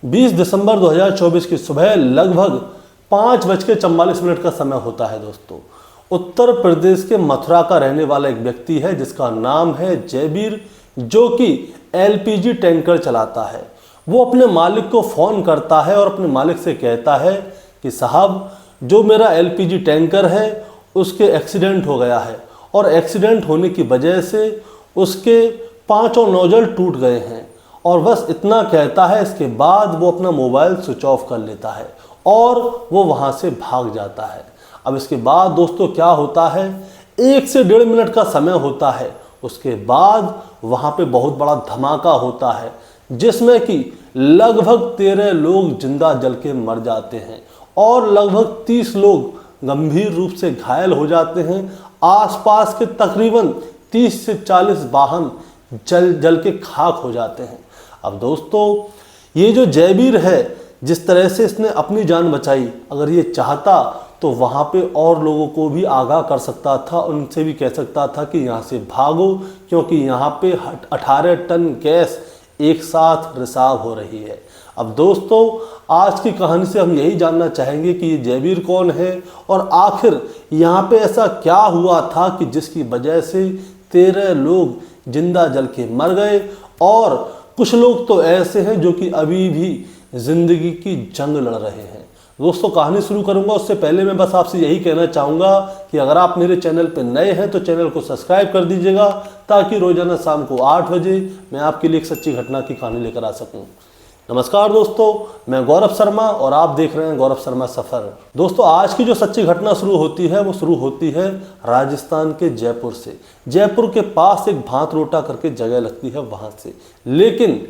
20 दिसंबर 2024 की सुबह लगभग 5:44 का समय होता है दोस्तों। उत्तर प्रदेश के मथुरा का रहने वाला एक व्यक्ति है जिसका नाम है जयबीर, जो कि एलपीजी टैंकर चलाता है। वो अपने मालिक को फ़ोन करता है और अपने मालिक से कहता है कि साहब, जो मेरा एलपीजी टैंकर है उसके एक्सीडेंट हो गया है और एक्सीडेंट होने की वजह से उसके 5 नोजल टूट गए हैं। और बस इतना कहता है। इसके बाद वो अपना मोबाइल स्विच ऑफ कर लेता है और वो वहाँ से भाग जाता है। अब इसके बाद दोस्तों क्या होता है, 1 से 1.5 मिनट का समय होता है। उसके बाद वहाँ पे बहुत बड़ा धमाका होता है जिसमें कि लगभग 13 लोग जिंदा जल के मर जाते हैं और लगभग 30 लोग गंभीर रूप से घायल हो जाते हैं। आसपास के तकरीबन 30 से 40 वाहन जल के खाक हो जाते हैं। अब दोस्तों ये जो जयबीर है, जिस तरह से इसने अपनी जान बचाई, अगर ये चाहता तो वहाँ पे और लोगों को भी आगाह कर सकता था, उनसे भी कह सकता था कि यहाँ से भागो, क्योंकि यहाँ पे 18 टन गैस एक साथ रिसाव हो रही है। अब दोस्तों आज की कहानी से हम यही जानना चाहेंगे कि ये जयबीर कौन है और आखिर यहाँ पे ऐसा क्या हुआ था कि जिसकी वजह से 13 लोग जिंदा जल के मर गए और कुछ लोग तो ऐसे हैं जो कि अभी भी जिंदगी की जंग लड़ रहे हैं। दोस्तों कहानी शुरू करूंगा उससे पहले मैं बस आपसे यही कहना चाहूँगा कि अगर आप मेरे चैनल पर नए हैं तो चैनल को सब्सक्राइब कर दीजिएगा, ताकि रोजाना शाम को 8 बजे मैं आपके लिए एक सच्ची घटना की कहानी लेकर आ सकूँ। नमस्कार दोस्तों, मैं गौरव शर्मा और आप देख रहे हैं गौरव शर्मा सफ़र। दोस्तों आज की जो सच्ची घटना शुरू होती है वो शुरू होती है राजस्थान के जयपुर से। जयपुर के पास एक भांतरोटा करके जगह लगती है वहाँ से। लेकिन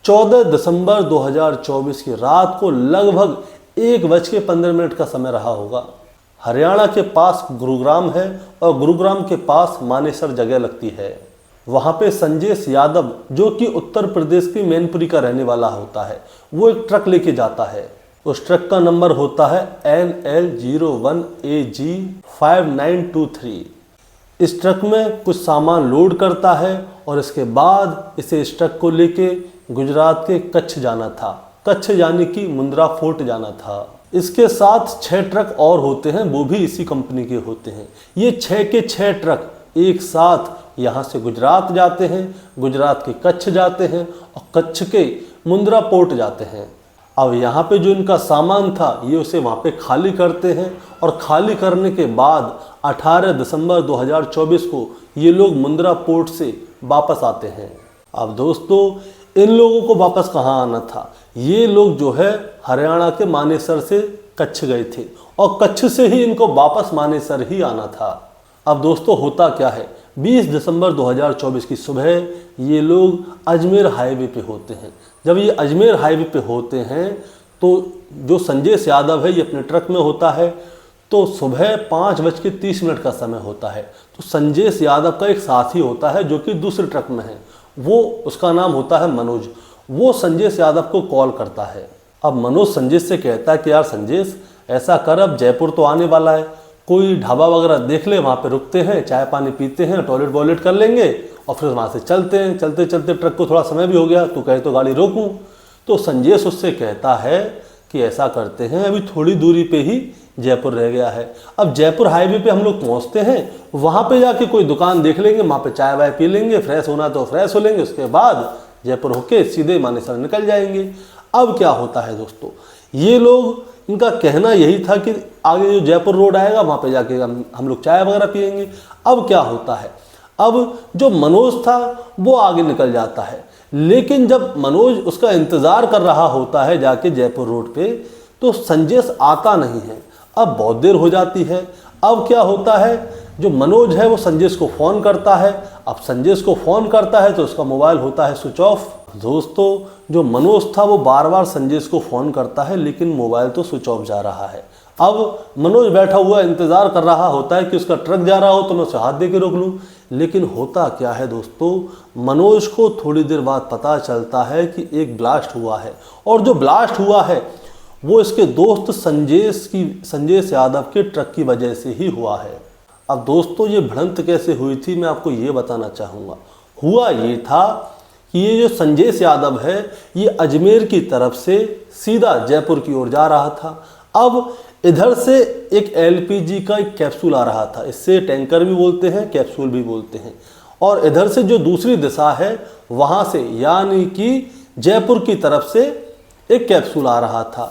14 दिसंबर 2024 की रात को लगभग 1:15 का समय रहा होगा। हरियाणा के पास गुरुग्राम है और गुरुग्राम के पास मानेसर जगह लगती है। वहाँ पे संजय यादव, जो कि उत्तर प्रदेश की मैनपुरी का रहने वाला होता है, वो एक ट्रक लेके जाता है। उस ट्रक का नंबर होता है NL01AG5923। इस ट्रक में कुछ सामान लोड करता है और इसके बाद इसे इस ट्रक को लेके गुजरात के कच्छ जाना था। कच्छ यानी कि मुंद्रा फोर्ट जाना था। इसके साथ 6 ट्रक और होते हैं, वो भी इसी कंपनी के होते हैं। ये 6 के 6 ट्रक एक साथ यहाँ से गुजरात जाते हैं, गुजरात के कच्छ जाते हैं और कच्छ के मुंद्रा पोर्ट जाते हैं। अब यहाँ पे जो इनका सामान था ये उसे वहाँ पे खाली करते हैं और खाली करने के बाद 18 दिसंबर 2024 को ये लोग मुंद्रा पोर्ट से वापस आते हैं। अब दोस्तों इन लोगों को वापस कहाँ आना था, ये लोग जो है हरियाणा के मानेसर से कच्छ गए थे और कच्छ से ही इनको वापस मानेसर ही आना था। अब दोस्तों होता क्या है, 20 दिसंबर 2024 की सुबह ये लोग अजमेर हाईवे पे होते हैं। जब ये अजमेर हाईवे पे होते हैं तो जो संजय यादव है ये अपने ट्रक में होता है। तो सुबह 5:30 का समय होता है। तो संजय यादव का एक साथी होता है जो कि दूसरे ट्रक में है, वो उसका नाम होता है मनोज। वो संजय यादव को कॉल करता है। अब मनोज संजय से कहता है कि यार संजय, ऐसा कर, अब जयपुर तो आने वाला है, कोई ढाबा वगैरह देख ले, वहाँ पे रुकते हैं, चाय पानी पीते हैं, टॉयलेट वॉयलेट कर लेंगे और फिर वहाँ से चलते हैं। चलते चलते ट्रक को थोड़ा समय भी हो गया, तू कहे तो गाड़ी रोकूं। तो संजय उससे कहता है कि ऐसा करते हैं, अभी थोड़ी दूरी पे ही जयपुर रह गया है। अब जयपुर हाईवे पे हम लोग पहुँचते हैं, वहाँ पे जाके कोई दुकान देख लेंगे, वहाँ पे चाय वाय पी लेंगे, फ्रेश होना तो फ्रेश हो लेंगे, उसके बाद जयपुर होके सीधे मानेसर निकल जाएंगे। अब क्या होता है दोस्तों, ये लोग, इनका कहना यही था कि आगे जो जयपुर रोड आएगा वहाँ पे जाके हम लोग चाय वगैरह पियेंगे। अब क्या होता है, अब जो मनोज था वो आगे निकल जाता है, लेकिन जब मनोज उसका इंतज़ार कर रहा होता है जाके जयपुर रोड पे, तो संजय आता नहीं है। अब बहुत देर हो जाती है। अब क्या होता है, जो मनोज है वो संजय को फ़ोन करता है। अब संजय को फ़ोन करता है तो उसका मोबाइल होता है स्विच ऑफ। दोस्तों जो मनोज था वो बार बार संजय को फ़ोन करता है, लेकिन मोबाइल तो स्विच ऑफ जा रहा है। अब मनोज बैठा हुआ इंतज़ार कर रहा होता है कि उसका ट्रक जा रहा हो तो मैं उसे हाथ दे के रोक लूँ। लेकिन होता क्या है दोस्तों, मनोज को थोड़ी देर बाद पता चलता है कि एक ब्लास्ट हुआ है, और जो ब्लास्ट हुआ है वो इसके दोस्त संजय यादव के ट्रक की वजह से ही हुआ है। अब दोस्तों ये भिड़ंत कैसे हुई थी मैं आपको ये बताना चाहूँगा। हुआ ये था कि ये जो संजेश यादव है ये अजमेर की तरफ से सीधा जयपुर की ओर जा रहा था। अब इधर से एक एलपीजी का एक कैप्सूल आ रहा था, इससे टैंकर भी बोलते हैं, कैप्सूल भी बोलते हैं। और इधर से जो दूसरी दिशा है वहाँ से यानी कि जयपुर की तरफ से एक कैप्सूल आ रहा था।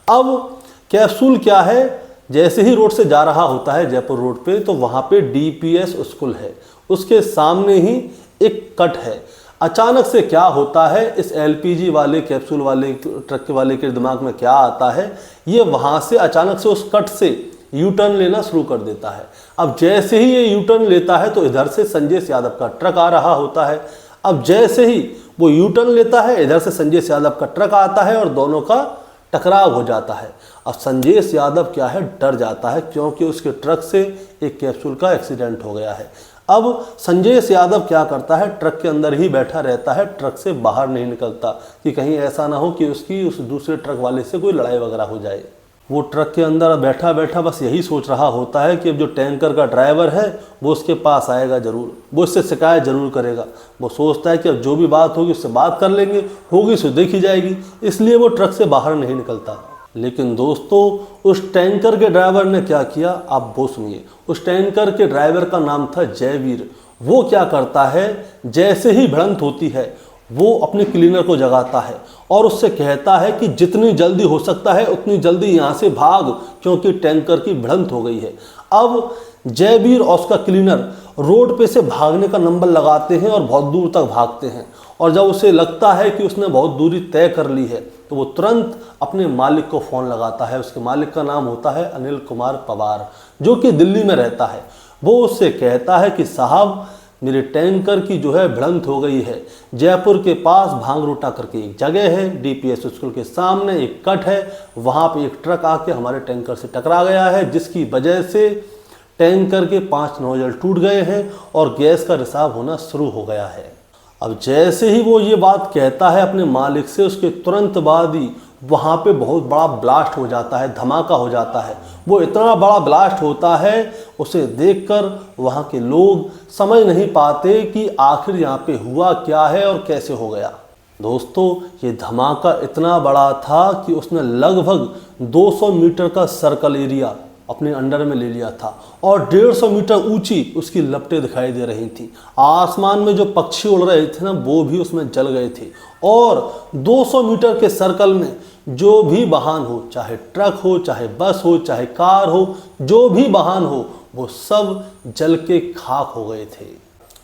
अब कैप्सूल क्या है, जैसे ही रोड से जा रहा होता है जयपुर रोड पे, तो वहाँ पे डीपीएस स्कूल है, उसके सामने ही एक कट है। अचानक से क्या होता है, इस एलपीजी वाले कैप्सूल वाले ट्रक वाले के दिमाग में क्या आता है, ये वहाँ से अचानक से उस कट से यू टर्न लेना शुरू कर देता है। अब जैसे ही ये यू टर्न लेता है तो इधर से संजेश यादव का ट्रक आ रहा होता है। अब जैसे ही वो यू टर्न लेता है, इधर से संजेश यादव का ट्रक आता है और दोनों का टकराव हो जाता है। अब संजेश यादव क्या है, डर जाता है, क्योंकि उसके ट्रक से एक कैप्सूल का एक्सीडेंट हो गया है। अब संजेश यादव क्या करता है, ट्रक के अंदर ही बैठा रहता है, ट्रक से बाहर नहीं निकलता कि कहीं ऐसा ना हो कि उसकी उस दूसरे ट्रक वाले से कोई लड़ाई वगैरह हो जाए। वो ट्रक के अंदर बैठा बैठा बस यही सोच रहा होता है कि अब जो टैंकर का ड्राइवर है वो उसके पास आएगा ज़रूर, वो इससे शिकायत ज़रूर करेगा। वो सोचता है कि अब जो भी बात होगी उससे बात कर लेंगे, होगी सो देखी जाएगी, इसलिए वो ट्रक से बाहर नहीं निकलता। लेकिन दोस्तों उस टैंकर के ड्राइवर ने क्या किया, आप वो सुनिए। उस टैंकर के ड्राइवर का नाम था जयवीर। वो क्या करता है, जैसे ही भिड़ंत होती है वो अपने क्लीनर को जगाता है और उससे कहता है कि जितनी जल्दी हो सकता है उतनी जल्दी यहाँ से भाग, क्योंकि टैंकर की भिड़ंत हो गई है। अब जयवीर और उसका क्लीनर रोड पे से भागने का नंबर लगाते हैं और बहुत दूर तक भागते हैं। और जब उसे लगता है कि उसने बहुत दूरी तय कर ली है तो वो तुरंत अपने मालिक को फ़ोन लगाता है। उसके मालिक का नाम होता है अनिल कुमार पवार, जो कि दिल्ली में रहता है। वो उससे कहता है कि साहब मेरे टैंकर की जो है भिड़ंत हो गई है, जयपुर के पास भांगरोटा करके एक जगह है, डीपीएस स्कूल के सामने एक कट है, वहाँ पे एक ट्रक आके हमारे टैंकर से टकरा गया है, जिसकी वजह से टैंकर के 5 नोजल टूट गए हैं और गैस का रिसाव होना शुरू हो गया है। अब जैसे ही वो ये बात कहता है अपने मालिक से, उसके तुरंत बाद ही वहाँ पे बहुत बड़ा ब्लास्ट हो जाता है, धमाका हो जाता है। वो इतना बड़ा ब्लास्ट होता है, उसे देखकर वहाँ के लोग समझ नहीं पाते कि आखिर यहाँ पे हुआ क्या है और कैसे हो गया। दोस्तों ये धमाका इतना बड़ा था कि उसने लगभग 200 मीटर का सर्कल एरिया अपने अंडर में ले लिया था और 150 मीटर ऊंची उसकी लपटें दिखाई दे रही थी। आसमान में जो पक्षी उड़ रहे थे ना, वो भी उसमें जल गए थे। और 200 मीटर के सर्कल में जो भी वाहन हो, चाहे ट्रक हो, चाहे बस हो, चाहे कार हो, जो भी वाहन हो, वो सब जल के खाक हो गए थे।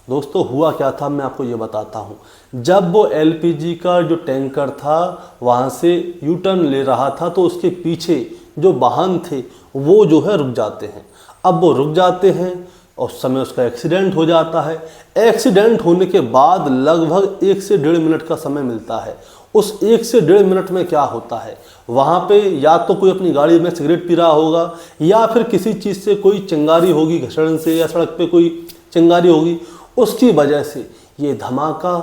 दोस्तों हुआ क्या था मैं आपको ये बताता हूँ। जब वो एलपीजी का जो टैंकर था वहाँ से यू टर्न ले रहा था तो उसके पीछे जो वाहन थे वो जो है रुक जाते हैं। अब वो रुक जाते हैं और उस समय उसका एक्सीडेंट हो जाता है। एक्सीडेंट होने के बाद लगभग 1 से 1.5 मिनट का समय मिलता है। उस 1 से 1.5 मिनट में क्या होता है, वहाँ पे या तो कोई अपनी गाड़ी में सिगरेट पी रहा होगा या फिर किसी चीज़ से कोई चिंगारी होगी, घर्षण से, या सड़क पे कोई चिंगारी होगी, उसकी वजह से ये धमाका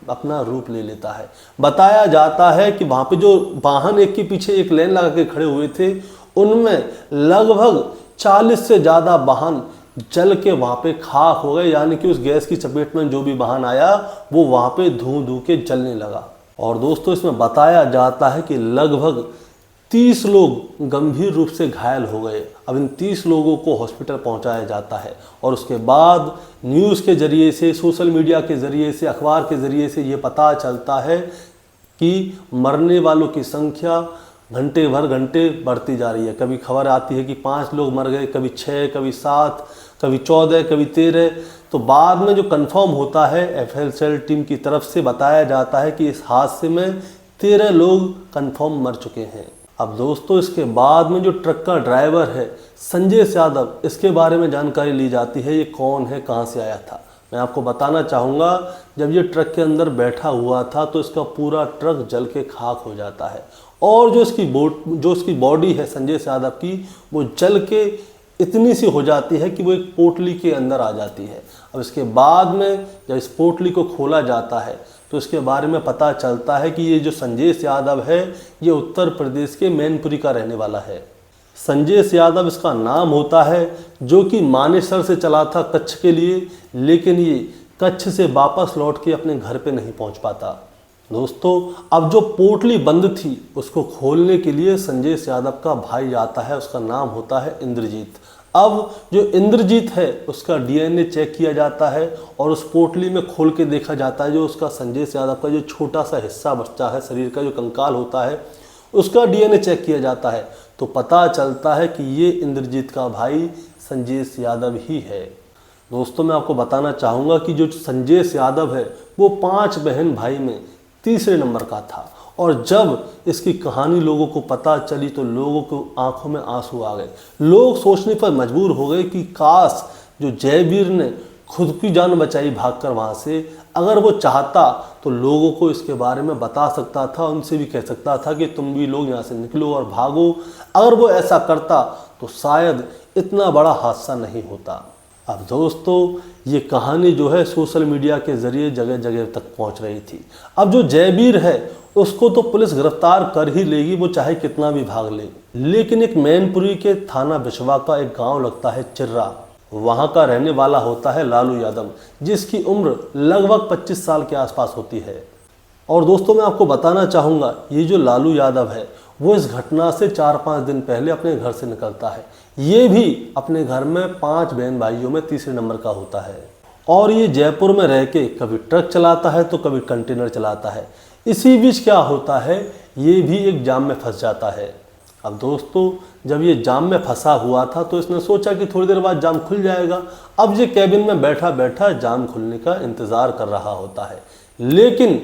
अपना रूप ले लेता है। बताया जाता है कि वहाँ पे जो वाहन एक के पीछे एक लाइन लगा के खड़े हुए थे, उनमें लगभग 40 से ज़्यादा वाहन जल के वहाँ पे खाक हो गए, यानी कि उस गैस की चपेट में जो भी वाहन आया वो वहाँ पे धुआं धू के जलने लगा। और दोस्तों इसमें बताया जाता है कि लगभग 30 लोग गंभीर रूप से घायल हो गए। अब इन 30 लोगों को हॉस्पिटल पहुंचाया जाता है और उसके बाद न्यूज़ के ज़रिए से, सोशल मीडिया के ज़रिए से, अखबार के ज़रिए से ये पता चलता है कि मरने वालों की संख्या घंटे भर घंटे बढ़ती जा रही है। कभी खबर आती है कि 5 लोग मर गए, कभी 6, कभी 7, कभी 14, कभी 13। तो बाद में जो कंफर्म होता है एफएसएल टीम की तरफ से बताया जाता है कि इस हादसे में 13 लोग कंफर्म मर चुके हैं। अब दोस्तों इसके बाद में जो ट्रक का ड्राइवर है संजेश यादव, इसके बारे में जानकारी ली जाती है। ये कौन है, कहाँ से आया था। मैं आपको बताना चाहूँगा, जब ये ट्रक के अंदर बैठा हुआ था तो इसका पूरा ट्रक जल के खाक हो जाता है और जो इसकी बॉडी है संजेश यादव की, वो जल के इतनी सी हो जाती है कि वो एक पोटली के अंदर आ जाती है। अब इसके बाद में जब इस पोटली को खोला जाता है तो इसके बारे में पता चलता है कि ये जो संजेश यादव है ये उत्तर प्रदेश के मैनपुरी का रहने वाला है। संजेश यादव इसका नाम होता है, जो कि मानेसर से चला था कच्छ के लिए, लेकिन ये कच्छ से वापस लौट के अपने घर पे नहीं पहुंच पाता। दोस्तों अब जो पोटली बंद थी उसको खोलने के लिए संजय यादव का भाई आता है, उसका नाम होता है इंद्रजीत। अब जो इंद्रजीत है उसका डीएनए चेक किया जाता है और उस पोटली में खोल के देखा जाता है, जो उसका संजय यादव का जो छोटा सा हिस्सा बचता है, शरीर का जो कंकाल होता है, उसका डीएनए चेक किया जाता है। तो पता चलता है कि ये इंद्रजीत का भाई संजय यादव ही है। दोस्तों मैं आपको बताना चाहूँगा कि जो संजय यादव है वो 5 बहन भाई में तीसरे नंबर का था, और जब इसकी कहानी लोगों को पता चली तो लोगों को आंखों में आंसू आ गए। लोग सोचने पर मजबूर हो गए कि काश जो जयवीर ने खुद की जान बचाई भागकर वहाँ से, अगर वो चाहता तो लोगों को इसके बारे में बता सकता था, उनसे भी कह सकता था कि तुम भी लोग यहाँ से निकलो और भागो। अगर वो ऐसा करता तो शायद इतना बड़ा हादसा नहीं होता। अब दोस्तों ये कहानी जो है सोशल मीडिया के ज़रिए जगह जगह तक पहुंच रही थी। अब जो जयवीर है उसको तो पुलिस गिरफ्तार कर ही लेगी, वो चाहे कितना भी भाग ले। लेकिन एक मैनपुरी के थाना बिछवा का एक गांव लगता है चिर्रा, वहां का रहने वाला होता है लालू यादव, जिसकी उम्र लगभग 25 साल के आसपास होती है। और दोस्तों मैं आपको बताना चाहूँगा ये जो लालू यादव है वो इस घटना से 4-5 दिन पहले अपने घर से निकलता है। ये भी अपने घर में 5 बहन भाइयों में तीसरे नंबर का होता है, और ये जयपुर में रह के कभी ट्रक चलाता है तो कभी कंटेनर चलाता है। इसी बीच क्या होता है, ये भी एक जाम में फंस जाता है। अब दोस्तों जब ये जाम में फंसा हुआ था तो इसने सोचा कि थोड़ी देर बाद जाम खुल जाएगा। अब ये कैबिन में बैठा बैठा जाम खुलने का इंतज़ार कर रहा होता है, लेकिन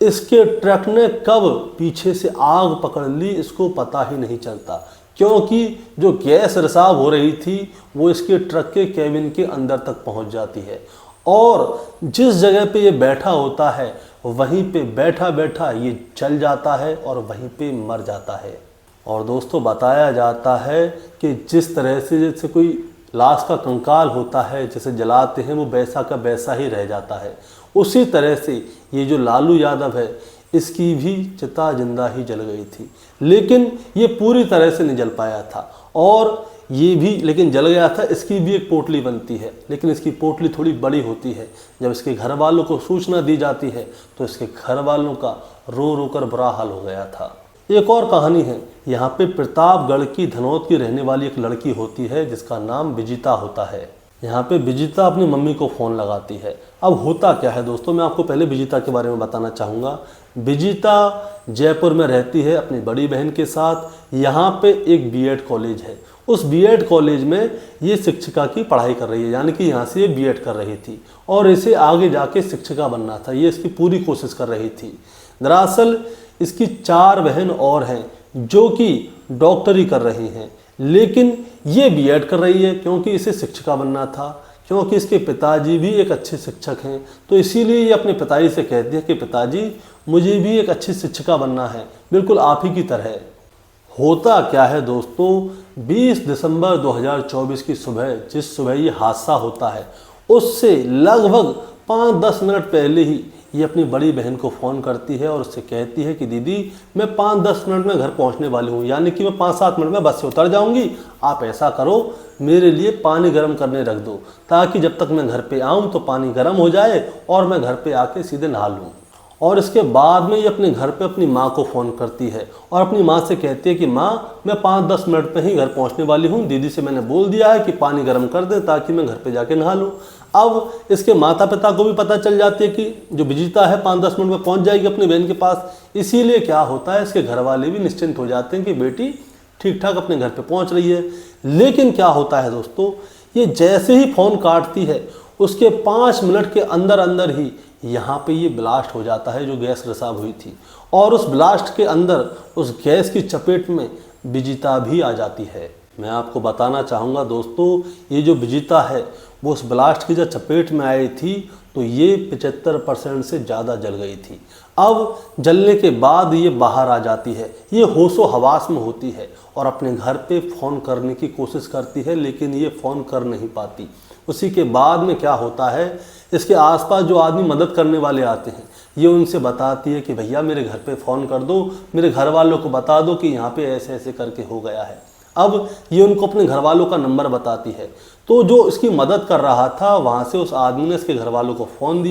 इसके ट्रक ने कब पीछे से आग पकड़ ली इसको पता ही नहीं चलता, क्योंकि जो गैस रिसाव हो रही थी वो इसके ट्रक के कैबिन के अंदर तक पहुंच जाती है, और जिस जगह पे ये बैठा होता है वहीं पे बैठा बैठा ये जल जाता है और वहीं पे मर जाता है। और दोस्तों बताया जाता है कि जिस तरह से जैसे कोई लाश का कंकाल होता है, जैसे जलाते हैं वो वैसा का वैसा ही रह जाता है, उसी तरह से ये जो लालू यादव है इसकी भी चिता जिंदा ही जल गई थी। लेकिन ये पूरी तरह से नहीं जल पाया था, और ये भी लेकिन जल गया था। इसकी भी एक पोटली बनती है, लेकिन इसकी पोटली थोड़ी बड़ी होती है। जब इसके घर वालों को सूचना दी जाती है तो इसके घर वालों का रो रो कर बुरा हाल हो गया था। एक और कहानी है, यहाँ पे प्रतापगढ़ की धनौत की रहने वाली एक लड़की होती है जिसका नाम विजिता होता है। यहाँ पे विजिता अपनी मम्मी को फ़ोन लगाती है। अब होता क्या है दोस्तों, मैं आपको पहले विजिता के बारे में बताना चाहूँगा। विजिता जयपुर में रहती है अपनी बड़ी बहन के साथ। यहाँ पे एक बीएड कॉलेज है, उस बीएड कॉलेज में ये शिक्षिका की पढ़ाई कर रही है, यानी कि यहाँ से ये बीएड कर रही थी और इसे आगे जाके शिक्षिका बनना था, ये इसकी पूरी कोशिश कर रही थी। दरअसल इसकी 4 बहन और हैं जो कि डॉक्टरी कर रही हैं, लेकिन ये बीएड कर रही है क्योंकि इसे शिक्षिका बनना था, क्योंकि इसके पिताजी भी एक अच्छे शिक्षक हैं। तो इसीलिए ये अपने पिताजी से कहती है कि पिताजी मुझे भी एक अच्छी शिक्षिका बनना है, बिल्कुल आप ही की तरह। होता क्या है दोस्तों, 20 दिसंबर 2024 की सुबह, जिस सुबह ये हादसा होता है उससे लगभग 5-10 मिनट पहले ही ये अपनी बड़ी बहन को फ़ोन करती है और उससे कहती है कि दीदी मैं 5-10 मिनट में घर पहुंचने वाली हूँ, यानी कि मैं 5-7 मिनट में बस से उतर जाऊँगी। आप ऐसा करो मेरे लिए पानी गर्म करने रख दो, ताकि जब तक मैं घर पे आऊँ तो पानी गर्म हो जाए और मैं घर पे आके सीधे नहा लूँ। और इसके बाद में ये अपने घर पे अपनी माँ को फ़ोन करती है और अपनी माँ से कहती है कि माँ मैं 5-10 मिनट में ही घर पहुँचने वाली हूँ, दीदी से मैंने बोल दिया है कि पानी गर्म कर दे ताकि मैं घर पे जाके नहा लूँ। अब इसके माता पिता को भी पता चल जाती है कि जो विजिता है 5-10 मिनट में पहुँच जाएगी अपनी बहन के पास। इसीलिए क्या होता है, इसके घर वाले भी निश्चिंत हो जाते हैं कि बेटी ठीक ठाक अपने घर पे पहुँच रही है। लेकिन क्या होता है दोस्तों, ये जैसे ही फ़ोन काटती है उसके 5 मिनट के अंदर अंदर ही यहाँ पे ये ब्लास्ट हो जाता है, जो गैस रिसाव हुई थी, और उस ब्लास्ट के अंदर उस गैस की चपेट में विजिता भी आ जाती है। मैं आपको बताना चाहूँगा दोस्तों, ये जो विजिता है वो उस ब्लास्ट की जब चपेट में आई थी तो ये 75% से ज़्यादा जल गई थी। अब जलने के बाद ये बाहर आ जाती है, ये होशो हवास में होती है और अपने घर पे फ़ोन करने की कोशिश करती है, लेकिन ये फ़ोन कर नहीं पाती। उसी के बाद में क्या होता है, इसके आसपास जो आदमी मदद करने वाले आते हैं ये उनसे बताती है कि भैया मेरे घर पे फ़ोन कर दो, मेरे घर वालों को बता दो कि यहाँ पे ऐसे ऐसे करके हो गया है। अब ये उनको अपने घर वालों का नंबर बताती है। तो जो इसकी मदद कर रहा था वहाँ से उस आदमी ने इसके घर वालों को फ़ोन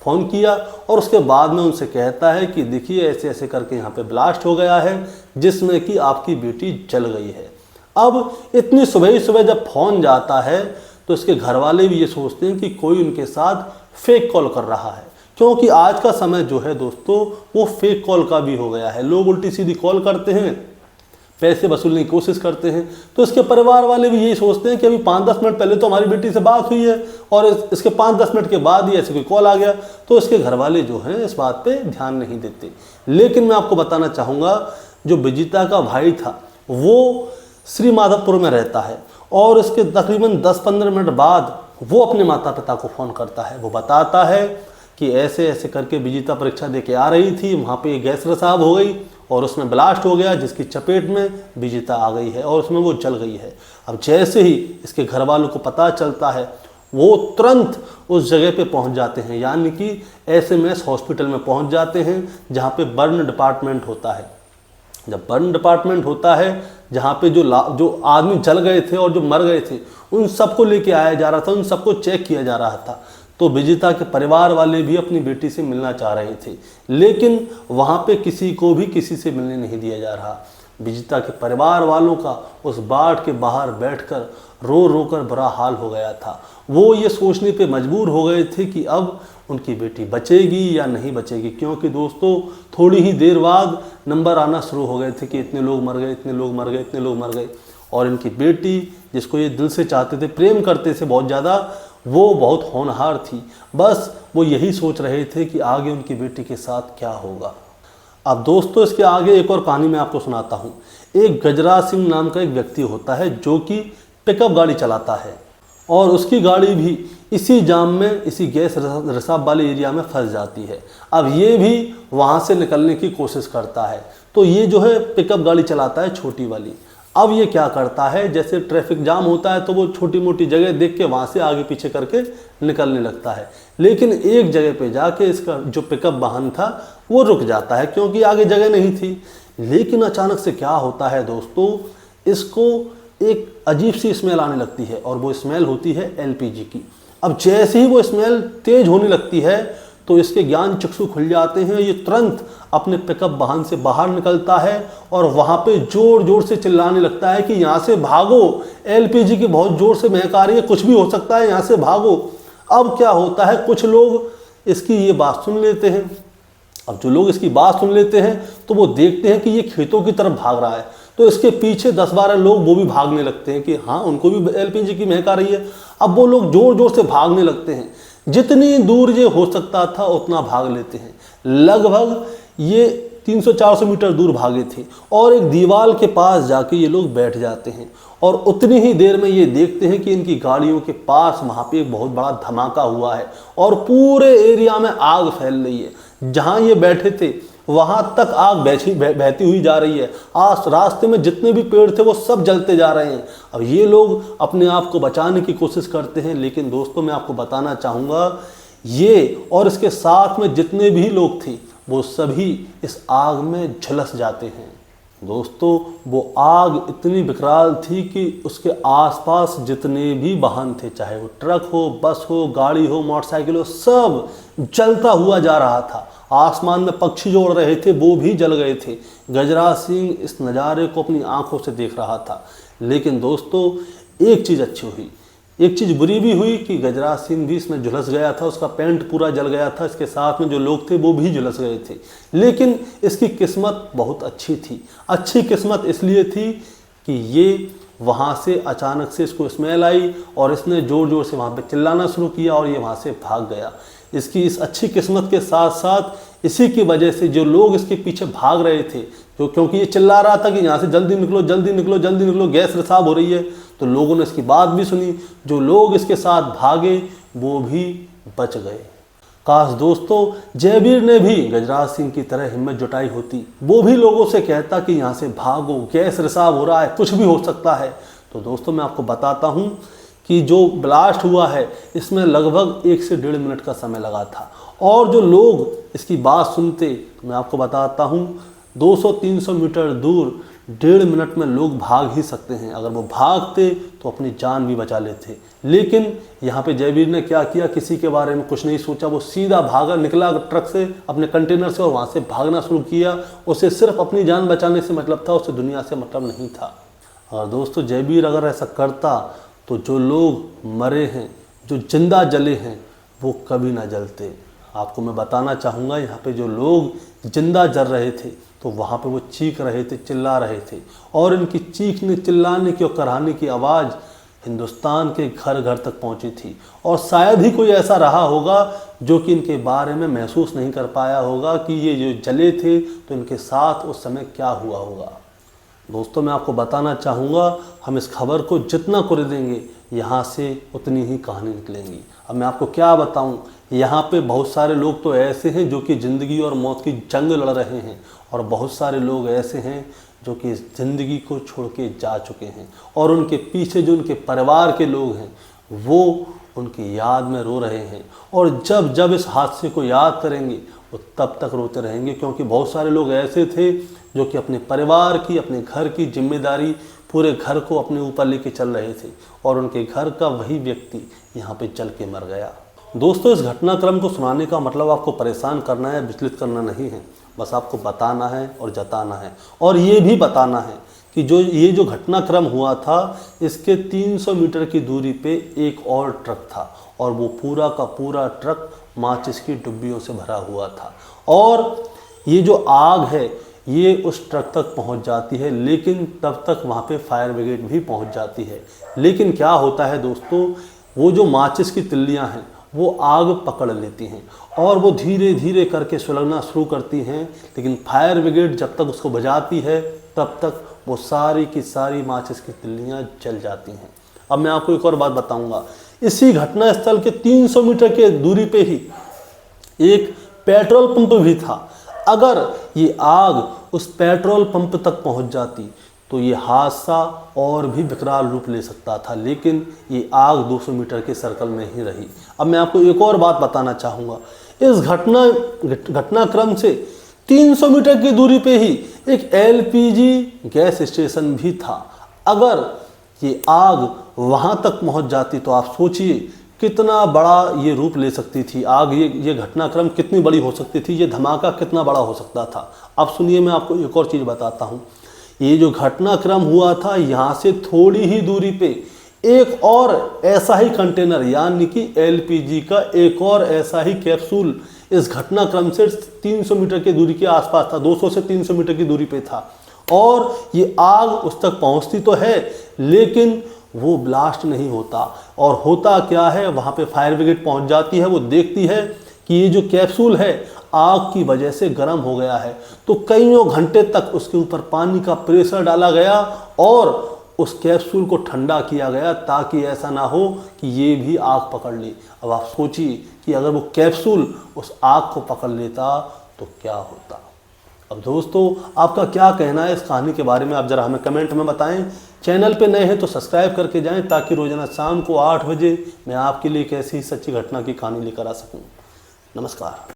फ़ोन किया और उसके बाद में उनसे कहता है कि देखिए ऐसे ऐसे करके यहाँ पे ब्लास्ट हो गया है जिसमें कि आपकी बेटी जल गई है। अब इतनी सुबह ही सुबह जब फ़ोन जाता है तो इसके घर वाले भी ये सोचते हैं कि कोई उनके साथ फेक कॉल कर रहा है, क्योंकि आज का समय जो है दोस्तों वो फेक कॉल का भी हो गया है। लोग उल्टी सीधी कॉल करते हैं, पैसे वसूलने की कोशिश करते हैं। तो इसके परिवार वाले भी यही सोचते हैं कि अभी 5-10 मिनट पहले तो हमारी बेटी से बात हुई है और इसके 5-10 मिनट के बाद ही ऐसे कोई कॉल आ गया, तो इसके घर वाले जो हैं इस बात पे ध्यान नहीं देते। लेकिन मैं आपको बताना चाहूँगा, जो विजिता का भाई था वो श्री माधवपुर में रहता है और इसके तकरीबन 10-15 मिनट बाद वो अपने माता पिता को फ़ोन करता है। वो बताता है कि ऐसे ऐसे करके विजिता परीक्षा दे के आ रही थी, वहाँ पे गैस रिसाव हो गई और उसमें ब्लास्ट हो गया, जिसकी चपेट में विजिता आ गई है और उसमें वो जल गई है। अब जैसे ही इसके घर वालों को पता चलता है वो तुरंत उस जगह पे पहुंच जाते हैं, यानी कि SMS हॉस्पिटल में पहुंच जाते हैं जहाँ पे बर्न डिपार्टमेंट होता है। जब बर्न डिपार्टमेंट होता है, जहाँ पे जो आदमी जल गए थे और जो मर गए थे उन सबको लेके आया जा रहा था, उन सबको चेक किया जा रहा था। तो विजिता के परिवार वाले भी अपनी बेटी से मिलना चाह रहे थे, लेकिन वहाँ पे किसी को भी किसी से मिलने नहीं दिया जा रहा। विजिता के परिवार वालों का उस बाट के बाहर बैठकर रो रो कर बुरा हाल हो गया था। वो ये सोचने पे मजबूर हो गए थे कि अब उनकी बेटी बचेगी या नहीं बचेगी, क्योंकि दोस्तों थोड़ी ही देर बाद नंबर आना शुरू हो गए थे कि इतने लोग मर गए, इतने लोग मर गए, इतने लोग मर गए। और इनकी बेटी, जिसको ये दिल से चाहते थे, प्रेम करते थे बहुत ज़्यादा, वो बहुत होनहार थी। बस वो यही सोच रहे थे कि आगे उनकी बेटी के साथ क्या होगा। अब दोस्तों इसके आगे एक और कहानी मैं आपको सुनाता हूँ। एक गजराज सिंह नाम का एक व्यक्ति होता है जो कि पिकअप गाड़ी चलाता है और उसकी गाड़ी भी इसी जाम में, इसी गैस रिसाव वाले एरिया में फंस जाती है। अब ये भी वहाँ से निकलने की कोशिश करता है। तो ये जो है पिकअप गाड़ी चलाता है छोटी वाली। अब ये क्या करता है, जैसे ट्रैफिक जाम होता है तो वो छोटी मोटी जगह देख के वहाँ से आगे पीछे करके निकलने लगता है। लेकिन एक जगह पे जाके इसका जो पिकअप वाहन था वो रुक जाता है, क्योंकि आगे जगह नहीं थी। लेकिन अचानक से क्या होता है दोस्तों, इसको एक अजीब सी स्मेल आने लगती है और वो स्मेल होती है LPG की। अब जैसे ही वो स्मेल तेज होने लगती है तो इसके ज्ञान चक्षु खुल जाते हैं। ये तुरंत अपने पिकअप वाहन से बाहर निकलता है और वहाँ पे जोर जोर से चिल्लाने लगता है कि यहाँ से भागो, LPG की बहुत जोर से महक आ रही है, कुछ भी हो सकता है, यहाँ से भागो। अब क्या होता है, कुछ लोग इसकी ये बात सुन लेते हैं। अब जो लोग इसकी बात सुन लेते हैं तो वो देखते हैं कि ये खेतों की तरफ भाग रहा है, तो इसके पीछे 10-12 लोग वो भी भागने लगते हैं कि हाँ उनको भी LPG की महक आ रही है। अब वो लोग जोर जोर से भागने लगते हैं, जितनी दूर ये हो सकता था उतना भाग लेते हैं। लगभग ये 300-400 मीटर दूर भागे थे और एक दीवार के पास जाके ये लोग बैठ जाते हैं और उतनी ही देर में ये देखते हैं कि इनकी गाड़ियों के पास वहाँ पे एक बहुत बड़ा धमाका हुआ है और पूरे एरिया में आग फैल रही है। जहाँ ये बैठे थे वहाँ तक आग बहती हुई जा रही है। आज रास्ते में जितने भी पेड़ थे वो सब जलते जा रहे हैं। अब ये लोग अपने आप को बचाने की कोशिश करते हैं, लेकिन दोस्तों मैं आपको बताना चाहूँगा, ये और इसके साथ में जितने भी लोग थे वो सभी इस आग में झुलस जाते हैं। दोस्तों वो आग इतनी विकराल थी कि उसके आसपास जितने भी वाहन थे, चाहे वो ट्रक हो, बस हो, गाड़ी हो, मोटरसाइकिल हो, सब जलता हुआ जा रहा था। आसमान में पक्षी जो उड़ रहे थे वो भी जल गए थे। गजराज सिंह इस नज़ारे को अपनी आंखों से देख रहा था। लेकिन दोस्तों एक चीज़ अच्छी हुई, एक चीज़ बुरी भी हुई कि गजराज सिंह भी इसमें झुलस गया था, उसका पैंट पूरा जल गया था, इसके साथ में जो लोग थे वो भी झुलस गए थे। लेकिन इसकी किस्मत बहुत अच्छी थी। अच्छी किस्मत इसलिए थी कि ये वहाँ से अचानक से इसको स्मेल आई और इसने ज़ोर ज़ोर से वहाँ पे चिल्लाना शुरू किया और ये वहाँ से भाग गया। इसकी इस अच्छी किस्मत के साथ साथ इसी की वजह से जो लोग इसके पीछे भाग रहे थे, जो क्योंकि ये चिल्ला रहा था कि यहाँ से जल्दी निकलो, जल्दी निकलो, जल्दी निकलो, गैस रिसाव हो रही है, तो लोगों ने इसकी बात भी सुनी। जो लोग इसके साथ भागे वो भी बच गए। काश दोस्तों जयवीर ने भी गजराज सिंह की तरह हिम्मत जुटाई होती, वो भी लोगों से कहता कि यहाँ से भागो, गैस रिसाव हो रहा है, कुछ भी हो सकता है। तो दोस्तों मैं आपको बताता हूँ कि जो ब्लास्ट हुआ है इसमें लगभग 1 से 1.5 मिनट का समय लगा था और जो लोग इसकी बात सुनते, मैं आपको बताता हूँ 200-300 मीटर दूर 1.5 मिनट में लोग भाग ही सकते हैं। अगर वो भागते तो अपनी जान भी बचा लेते। लेकिन यहाँ पे जयवीर ने क्या किया, किसी के बारे में कुछ नहीं सोचा, वो सीधा भागा, निकला ट्रक से, अपने कंटेनर से, और वहाँ से भागना शुरू किया। उसे सिर्फ अपनी जान बचाने से मतलब था, उसे दुनिया से मतलब नहीं था। और दोस्तों, जयवीर अगर ऐसा करता तो जो लोग मरे हैं, जो जिंदा जले हैं, वो कभी ना जलते। आपको मैं बताना चाहूँगा, यहाँ पे जो लोग जिंदा जल रहे थे तो वहाँ पे वो चीख रहे थे, चिल्ला रहे थे, और इनकी चीखने, चिल्लाने की और कराहने की आवाज़ हिंदुस्तान के घर घर तक पहुँची थी। और शायद ही कोई ऐसा रहा होगा जो कि इनके बारे में महसूस नहीं कर पाया होगा कि ये जो जले थे तो इनके साथ उस समय क्या हुआ होगा। दोस्तों, मैं आपको बताना चाहूँगा, हम इस खबर को जितना कुरेदेंगे यहाँ से उतनी ही कहानी निकलेंगी। अब मैं आपको क्या बताऊँ, यहाँ पे बहुत सारे लोग तो ऐसे हैं जो कि ज़िंदगी और मौत की जंग लड़ रहे हैं, और बहुत सारे लोग ऐसे हैं जो कि इस ज़िंदगी को छोड़ के जा चुके हैं, और उनके पीछे जो उनके परिवार के लोग हैं वो उनकी याद में रो रहे हैं। और जब जब इस हादसे को याद करेंगे वो तब तक रोते रहेंगे, क्योंकि बहुत सारे लोग ऐसे थे जो कि अपने परिवार की, अपने घर की जिम्मेदारी, पूरे घर को अपने ऊपर लेके चल रहे थे, और उनके घर का वही व्यक्ति यहाँ पे जल के मर गया। दोस्तों, इस घटनाक्रम को सुनाने का मतलब आपको परेशान करना है, विचलित करना नहीं है, बस आपको बताना है और जताना है, और ये भी बताना है कि ये जो घटनाक्रम हुआ था, इसके 300 मीटर की दूरी पे एक और ट्रक था, और वो पूरा का पूरा ट्रक माचिस की डिब्बियों से भरा हुआ था। और ये जो आग है ये उस ट्रक तक पहुंच जाती है, लेकिन तब तक वहाँ पे फायर ब्रिगेड भी पहुंच जाती है। लेकिन क्या होता है दोस्तों, वो जो माचिस की तिल्लियाँ हैं वो आग पकड़ लेती हैं, और वो धीरे धीरे करके सुलगना शुरू करती हैं, लेकिन फायर ब्रिगेड जब तक उसको बजाती है तब तक वो सारी की सारी माचिस की तिल्लियाँ जल जाती हैं। अब मैं आपको एक और बात बताऊंगा, इसी घटनास्थल के 300 मीटर के दूरी पे ही एक पेट्रोल पंप भी था। अगर ये आग उस पेट्रोल पंप तक पहुंच जाती तो ये हादसा और भी विकराल रूप ले सकता था, लेकिन ये आग 200 मीटर के सर्कल में ही रही। अब मैं आपको एक और बात बताना चाहूँगा, इस घटनाक्रम से 300 मीटर की दूरी पे ही एक LPG गैस स्टेशन भी था। अगर ये आग वहाँ तक पहुँच जाती तो आप सोचिए कितना बड़ा ये रूप ले सकती थी आग, ये घटनाक्रम कितनी बड़ी हो सकती थी, ये धमाका कितना बड़ा हो सकता था। अब सुनिए, मैं आपको एक और चीज़ बताता हूँ। ये जो घटनाक्रम हुआ था, यहाँ से थोड़ी ही दूरी पे एक और ऐसा ही कंटेनर, यानी कि LPG का एक और ऐसा ही कैप्सूल इस घटनाक्रम से 300 मीटर की दूरी के आसपास था, 200 से 300 मीटर की दूरी पे था। और ये आग उस तक पहुँचती तो है, लेकिन वो ब्लास्ट नहीं होता। और होता क्या है, वहाँ पे फायर ब्रिगेड पहुँच जाती है, वो देखती है कि ये जो कैप्सूल है आग की वजह से गर्म हो गया है, तो कईयों घंटे तक उसके ऊपर पानी का प्रेशर डाला गया और उस कैप्सूल को ठंडा किया गया, ताकि ऐसा ना हो कि ये भी आग पकड़ ले। अब आप सोचिए कि अगर वो कैप्सूल उस आग को पकड़ लेता तो क्या होता। अब दोस्तों, आपका क्या कहना है इस कहानी के बारे में, आप ज़रा हमें कमेंट में बताएं। चैनल पे नए हैं तो सब्सक्राइब करके जाएं, ताकि रोजाना शाम को 8 बजे मैं आपके लिए एक ऐसी सच्ची घटना की कहानी लेकर आ सकूं। नमस्कार।